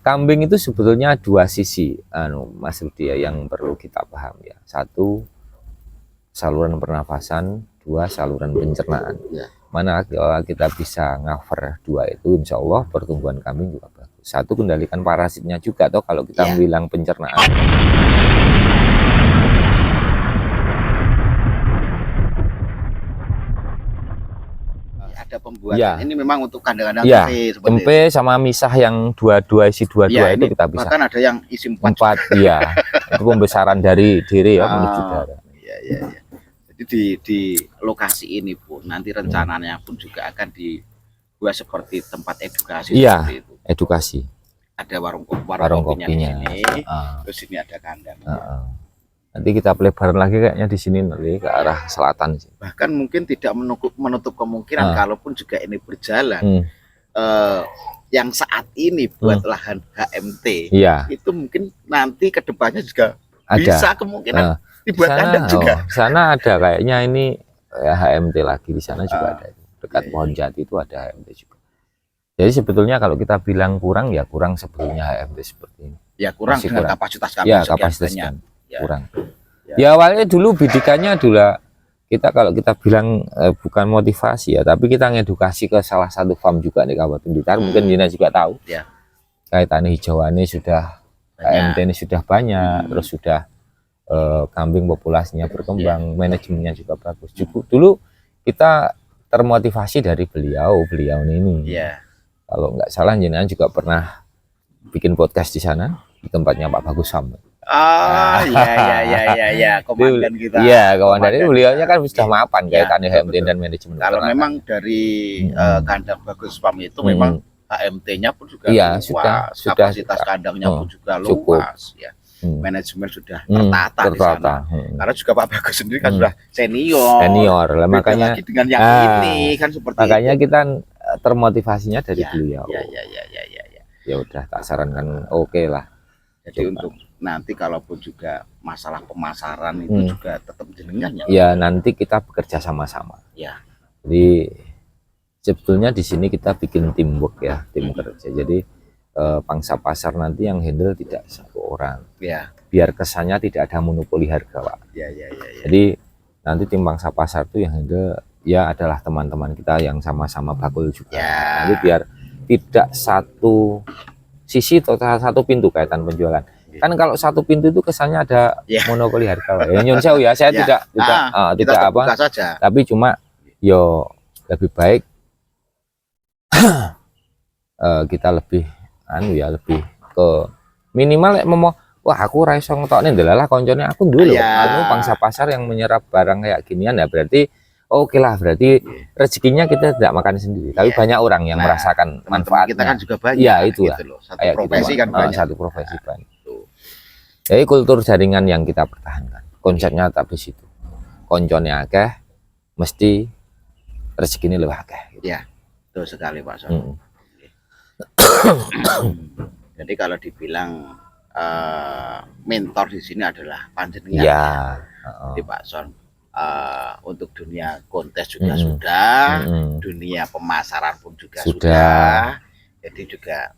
kambing itu sebetulnya dua sisi, Mas Rudi, yang perlu kita paham ya. Satu, saluran pernafasan, dua, saluran pencernaan. Ya. Mana kalau kita bisa cover dua itu, insya Allah pertumbuhan kambing juga bagus. Satu, kendalikan parasitnya juga, toh kalau kita bilang pencernaan. Ada pembuatan ini memang untuk kandang-kandang tempe sama misah yang dua-dua isi dua-dua itu kita bisa. Bahkan ada yang isi empat ya. Itu pembesaran dari diri ya menuju darah. Iya. Jadi di lokasi ini pun nanti rencananya pun juga akan dibuat seperti tempat edukasi seperti itu. Edukasi. Ada warung kopinya di sini. Terus ini ada kandang. Nanti kita pelebaran lagi kayaknya di sini nanti ke arah selatan. Bahkan mungkin tidak menutup kemungkinan kalaupun juga ini berjalan yang saat ini buat lahan HMT itu mungkin nanti kedepannya juga bisa kemungkinan dibuat kandang juga. Sana ada kayaknya ini HMT lagi, di sana juga ada dekat pohon jati itu ada HMT juga. Jadi sebetulnya kalau kita bilang kurang ya kurang sebetulnya HMT seperti ini. Ya kurang dengan kapasitas kami kapasitasnya kurang. Ya awalnya dulu bidikannya adalah kalau kita bilang bukan motivasi ya, tapi kita ngedukasi ke salah satu farm juga di Kabupaten Blitar. Mungkin Dina juga tahu. Kaitan hijauannya sudah HMT ini sudah banyak, terus sudah kambing populasinya berkembang, manajemennya juga bagus. Dulu kita termotivasi dari beliau ini. Kalau nggak salah jenengan juga pernah bikin podcast di sana di tempatnya Pak Bagus Sam. Iya, komandan kita. Iya, komandan itu beliaunya kan sudah mapan kaitannya HMT dan manajemen. Kalau memang dari kandang Bagus Farm itu memang HMT-nya pun juga luas, kapasitas kandangnya pun juga luas ya. Manajemen sudah tertata di sana. Karena juga Pak Bagus sendiri kan sudah senior. Lah makanya dengan yang ini kan seperti makanya kita termotivasinya dari beliau. Ya udah tak sarankan oke lah. Jadi untuk nanti kalaupun juga masalah pemasaran itu juga tetap jenengan ya nanti kita bekerja sama-sama. Jadi sebetulnya di sini kita bikin teamwork ya, tim kerja. Jadi pangsa pasar nanti yang handle tidak satu orang. Biar kesannya tidak ada monopoli harga, Pak. Jadi nanti tim pangsa pasar itu yang handle ya adalah teman-teman kita yang sama-sama bakul juga. Nanti biar tidak satu sisi atau satu pintu kaitan penjualan. Kan kalau satu pintu itu kesannya ada monopoli harga. Ya nyun sewu ya, saya tidak apa saja. Tapi cuma yo lebih baik kita lebih lebih ke minimal wah aku ra iso ngetokne ndelalah koncone aku dulu pangsa pasar yang menyerap barang kayak ginian ya berarti oke lah, berarti rezekinya kita tidak makan sendiri, tapi banyak orang yang merasakan manfaatnya. Kita kan juga banyak. Ya itu gitu loh. Satu profesi kan banyak. Satu profesi banyak. Jadi kultur jaringan yang kita pertahankan. Konsepnya tapi situ. Koncone akeh, mesti rezeki ini lebih akeh. Gitu. Ya, betul sekali Pak Son. Jadi kalau dibilang mentor di sini adalah panjenengan. Di Pak Son. Untuk dunia kontes juga sudah, dunia pemasaran pun juga sudah. Jadi juga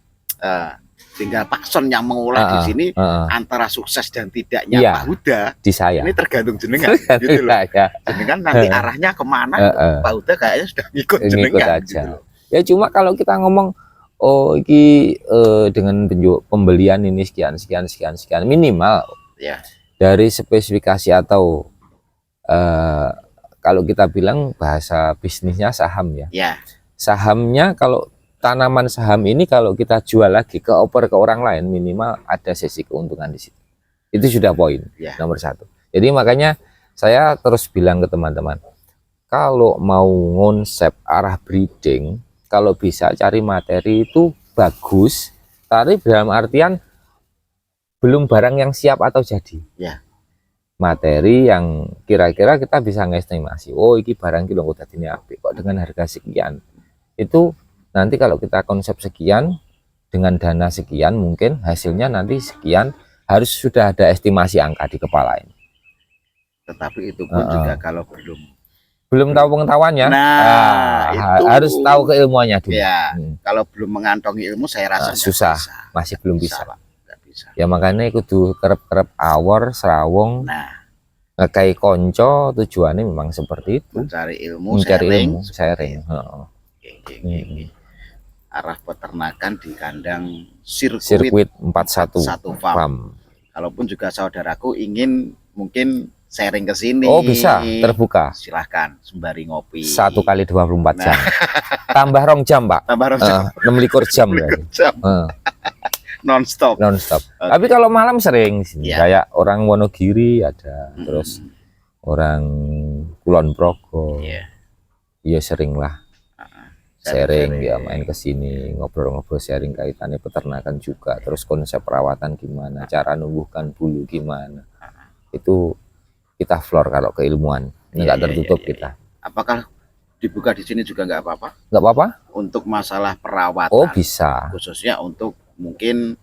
tinggal Pak Son yang mengolah di sini antara sukses dan tidaknya Pak Huda di saya. Ini tergantung jenengan gitu loh. Jenengan nanti arahnya kemana Pak Huda kayaknya sudah ngikut jenengan aja. Gitu loh. Ya cuma kalau kita ngomong ini dengan pembelian ini sekian minimal dari spesifikasi atau kalau kita bilang bahasa bisnisnya saham ya. Sahamnya kalau tanaman saham ini kalau kita jual lagi ke orang lain minimal ada sesi keuntungan di situ. Itu sudah poin nomor satu. Jadi makanya saya terus bilang ke teman-teman, kalau mau ngonsep arah breeding, kalau bisa cari materi itu bagus, tapi dalam artian belum barang yang siap atau jadi. Materi yang kira-kira kita bisa ngestimasi, oh ini barang kilo udah ini apik kok dengan harga sekian. Itu nanti kalau kita konsep sekian dengan dana sekian mungkin hasilnya nanti sekian, harus sudah ada estimasi angka di kepala ini. Tetapi itu pun juga kalau belum belum tahu pengetahuannya. Itu harus tahu keilmuannya dulu. Ya, kalau belum mengantongi ilmu saya rasa susah, bisa. masih belum bisa. Bisa. Ya makanya kudu kerep-kerep awor, serawong. Kayak konco tujuannya memang seperti itu. Mencari ilmu, sharing. Arah peternakan di kandang sirkuit 41 farm. Kalaupun juga saudaraku ingin mungkin sharing ke sini. Oh bisa, terbuka. Silahkan sembari ngopi. 1 kali 24 jam. Tambah 2 jam Pak. Tambah 2 jam. 26 jam berarti. Non-stop. Okay. Tapi kalau malam sering sini. Kayak orang Wonogiri ada, terus orang Kulon Progo. Iya sering lah. Sharing ya, main ke sini ngobrol-ngobrol, sharing kaitannya peternakan juga, terus konsep perawatan gimana, cara numbuhkan bulu gimana. Itu kita floor kalau keilmuan, nggak tertutup kita. Apakah dibuka di sini juga nggak apa-apa? Nggak apa-apa. Untuk masalah perawatan. Oh bisa. Khususnya untuk mungkin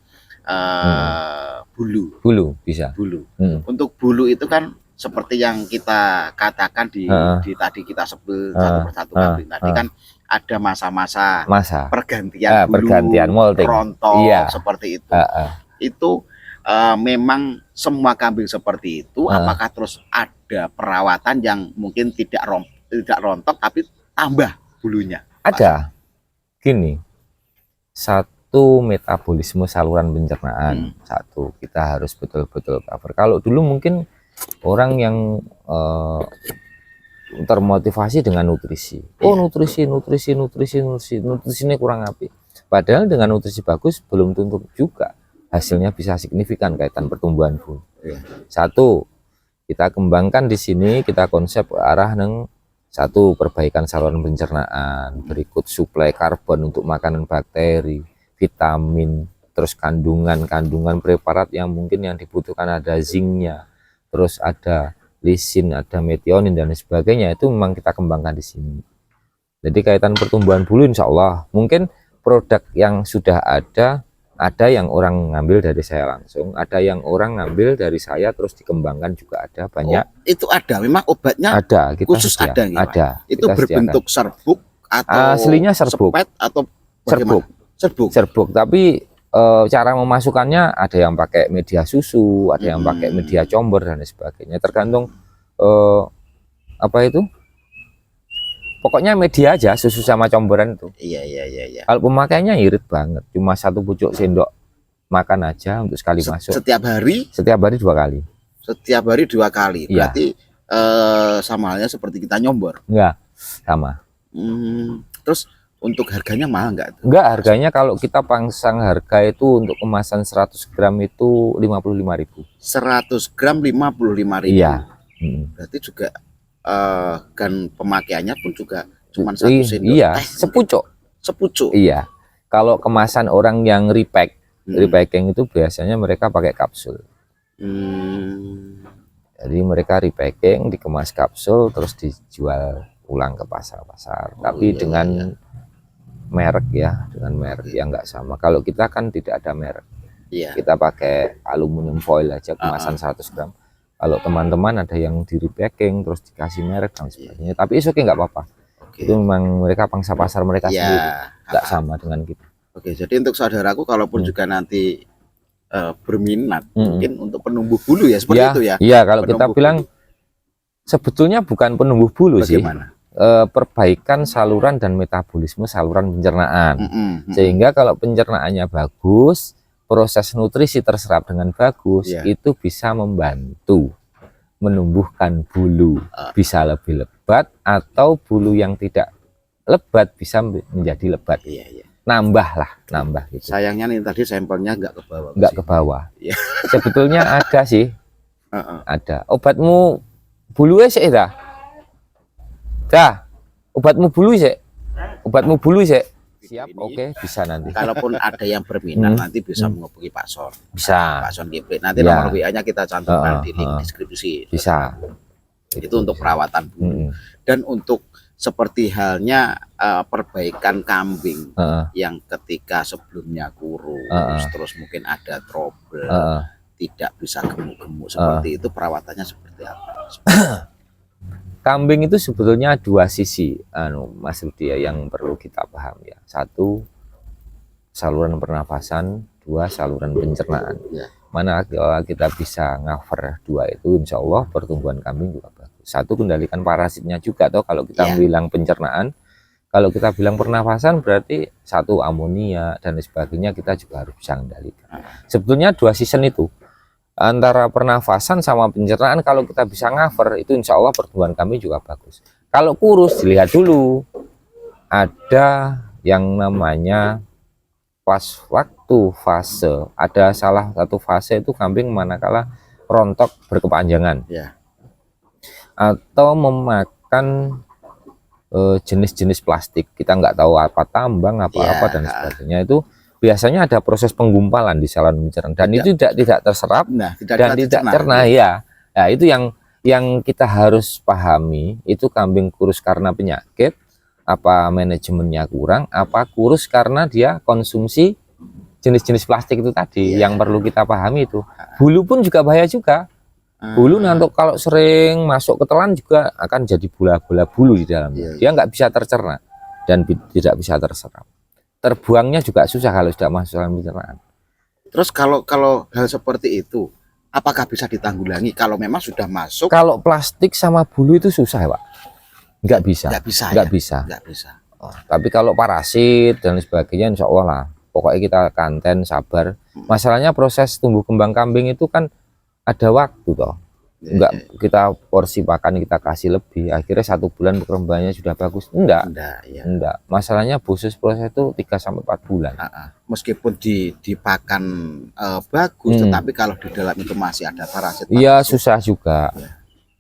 bulu bisa. Bulu. Untuk bulu itu kan seperti yang kita katakan di tadi kita sebut satu persatu kambing tadi kan ada masa-masa pergantian bulu, pergantian molting, rontok seperti itu. Itu memang semua kambing seperti itu. Apakah terus ada perawatan yang mungkin tidak rontok tapi tambah bulunya? Ada. Gini, satu metabolisme saluran pencernaan, satu kita harus betul-betul cover. Kalau dulu mungkin orang yang termotivasi dengan nutrisi. Oh nutrisinya kurang api. Padahal dengan nutrisi bagus belum tentu juga hasilnya bisa signifikan kaitan pertumbuhan bulu. Satu, kita kembangkan di sini, kita konsep ke arah satu perbaikan saluran pencernaan, berikut suplai karbon untuk makanan bakteri, vitamin, terus kandungan preparat yang mungkin yang dibutuhkan ada zinknya, terus ada lisin, ada metionin dan sebagainya, itu memang kita kembangkan di sini. Jadi kaitan pertumbuhan bulu insya Allah mungkin produk yang sudah ada yang orang ngambil dari saya langsung, ada yang orang ngambil dari saya terus dikembangkan juga ada banyak. Itu ada, memang obatnya ada, kita khusus sedia. Ada. Itu berbentuk serbuk atau aslinya serbuk, atau serbuk, tapi cara memasukkannya ada yang pakai media susu, ada yang pakai media comber dan sebagainya, tergantung apa itu, pokoknya media aja, susu sama comberan itu. Iya. Kalau pemakaiannya irit banget, cuma 1 pucuk sendok makan aja untuk sekali masuk. Setiap hari 2 kali. Setiap hari 2 kali. Berarti sama halnya seperti kita nyombor. Enggak, sama. Terus untuk harganya mahal nggak? Enggak, harganya kalau kita pasang harga itu untuk kemasan 100 gram itu 55.000. 100 gram 55.000. Iya. Berarti juga kan pemakaiannya pun juga cuma 1 sendok. Iya, sepucuk. Iya. Kalau kemasan orang yang repacking itu biasanya mereka pakai kapsul. Jadi mereka repacking, dikemas kapsul, terus dijual ulang ke pasar-pasar. Tapi dengan merek ya, dengan merek yang nggak sama. Kalau kita kan tidak ada merek. Kita pakai aluminium foil aja kemasan 100 gram. Kalau teman-teman ada yang di repacking terus dikasih merek dan sebagainya, tapi oke nggak apa-apa. Itu memang mereka pangsa pasar mereka sendiri, nggak sama dengan kita. Jadi untuk saudaraku kalaupun juga nanti berminat mungkin untuk penumbuh bulu ya seperti itu ya. Iya, kalau kita bilang sebetulnya bukan penumbuh bulu. Bagaimana? Perbaikan saluran dan metabolisme saluran pencernaan. Sehingga kalau pencernaannya bagus, proses nutrisi terserap dengan bagus, itu bisa membantu menumbuhkan bulu, bisa lebih lebat, atau bulu yang tidak lebat bisa menjadi lebat. Nambah gitu. Sayangnya nih tadi sampelnya nggak ke bawah. Sebetulnya ada sih. Ada. Obatmu bulunya sih obatmu bulu sih. Siap, oke, bisa nanti. Kalaupun ada yang berminat nanti bisa menghubungi Pak Son. Bisa. Pak Son GP. Nanti nomor WA-nya kita cantumkan di link deskripsi. Bisa. Itu untuk perawatan bulu. Dan untuk seperti halnya perbaikan kambing yang ketika sebelumnya kurus, terus mungkin ada trouble, tidak bisa gemuk-gemuk seperti itu, perawatannya seperti apa? kambing itu sebetulnya dua sisi, Mas Rudi, yang perlu kita paham ya. Satu, saluran pernafasan, dua, saluran pencernaan. Mana kita bisa cover dua itu, insya Allah pertumbuhan kambing juga bagus. Satu, kendalikan parasitnya juga, toh kalau kita bilang pencernaan, kalau kita bilang pernafasan berarti satu, amonia dan sebagainya kita juga harus bisa kendalikan. Sebetulnya dua season itu, antara pernafasan sama pencernaan, kalau kita bisa cover itu insya Allah pertumbuhan kambing juga bagus. Kalau kurus, dilihat dulu, ada yang namanya pas waktu fase, ada salah satu fase itu kambing manakala rontok berkepanjangan atau memakan jenis-jenis plastik, kita nggak tahu apa tambang apa-apa dan sebagainya, itu biasanya ada proses penggumpalan di saluran pencernaan dan itu tidak terserap dan tidak cerna ya. Nah, itu yang kita harus pahami, itu kambing kurus karena penyakit, apa manajemennya kurang, apa kurus karena dia konsumsi jenis-jenis plastik itu tadi, yang perlu kita pahami itu. Bulu pun juga bahaya juga. Bulu nanti kalau sering masuk ke telan juga akan jadi bola-bola bulu di dalamnya. Dia nggak bisa tercerna dan tidak bisa terserap. Terbuangnya juga susah kalau sudah masuk dalam pencernaan. Terus kalau hal seperti itu, apakah bisa ditanggulangi kalau memang sudah masuk? Kalau plastik sama bulu itu susah ya Pak, nggak bisa. Nggak bisa. Oh, tapi kalau parasit dan sebagainya, insya Allah lah. Pokoknya kita kanten, sabar. Masalahnya proses tumbuh kembang kambing itu kan ada waktu toh. Enggak kita porsi pakan kita kasih lebih, akhirnya 1 bulan perkembangannya sudah bagus. Enggak. Masalahnya proses itu 3-4 bulan. Meskipun dipakan bagus, tetapi kalau di dalam itu masih ada parasit. Iya, susah juga.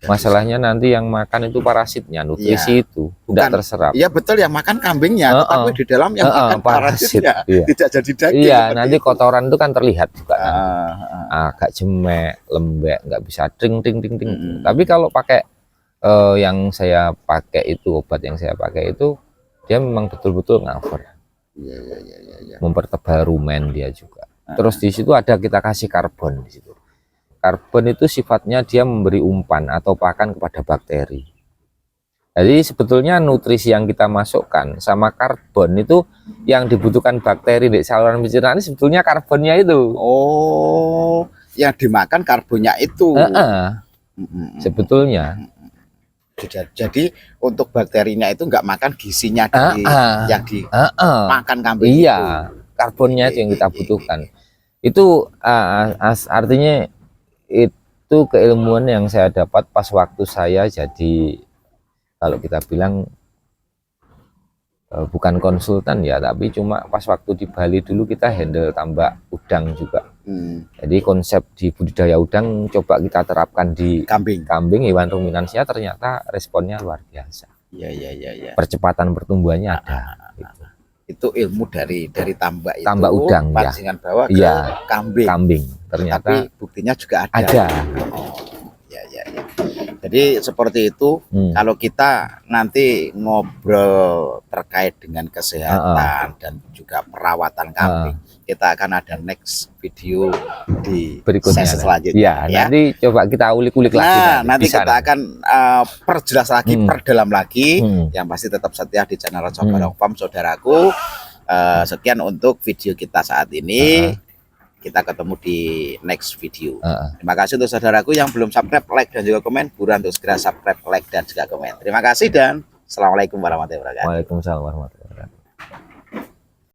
Masalahnya nanti yang makan itu parasitnya, nutrisi itu tidak terserap. Iya betul, yang makan kambingnya, tetapi di dalam yang makan parasitnya tidak jadi daging. Iya, nanti kotoran itu kan terlihat juga. Agak jemek, lembek, nggak bisa ting. Tapi kalau pakai yang saya pakai itu, obat yang saya pakai itu, dia memang betul-betul cover. Mempertebal rumen dia juga. Terus di situ ada kita kasih karbon di situ. Karbon itu sifatnya dia memberi umpan atau pakan kepada bakteri. Jadi sebetulnya nutrisi yang kita masukkan sama karbon itu yang dibutuhkan bakteri di saluran pencernaan, sebetulnya karbonnya itu. Oh, yang dimakan karbonnya itu. Sebetulnya. Jadi untuk bakterinya itu nggak makan gizinya dari yang dimakan kambing. Iya, karbonnya itu yang kita butuhkan. Itu artinya itu keilmuan yang saya dapat pas waktu saya jadi, kalau kita bilang bukan konsultan ya, tapi cuma pas waktu di Bali dulu kita handle tambak udang juga. Jadi konsep di budidaya udang coba kita terapkan di kambing hewan ruminansia, ternyata responnya luar biasa. Iya. Percepatan pertumbuhannya ada. Itu ilmu dari tambak itu, tambak udang pancingan bawah ke kambing. Ternyata tapi buktinya juga ada. Ya. Jadi seperti itu. Kalau kita nanti ngobrol terkait dengan kesehatan dan juga perawatan kambing, kita akan ada next video di berikutnya selanjutnya. Nanti coba kita ulik-ulik lagi. Nanti kita akan perjelas lagi, perdalam lagi. Yang pasti tetap setia di channel Raja Barong Farm, saudaraku. Sekian untuk video kita saat ini. Kita ketemu di next video. Terima kasih untuk saudaraku yang belum subscribe, like dan juga komen. Buruan untuk segera subscribe, like dan juga komen. Terima kasih dan assalamualaikum warahmatullahi wabarakatuh. Waalaikumsalam warahmatullahi wabarakatuh.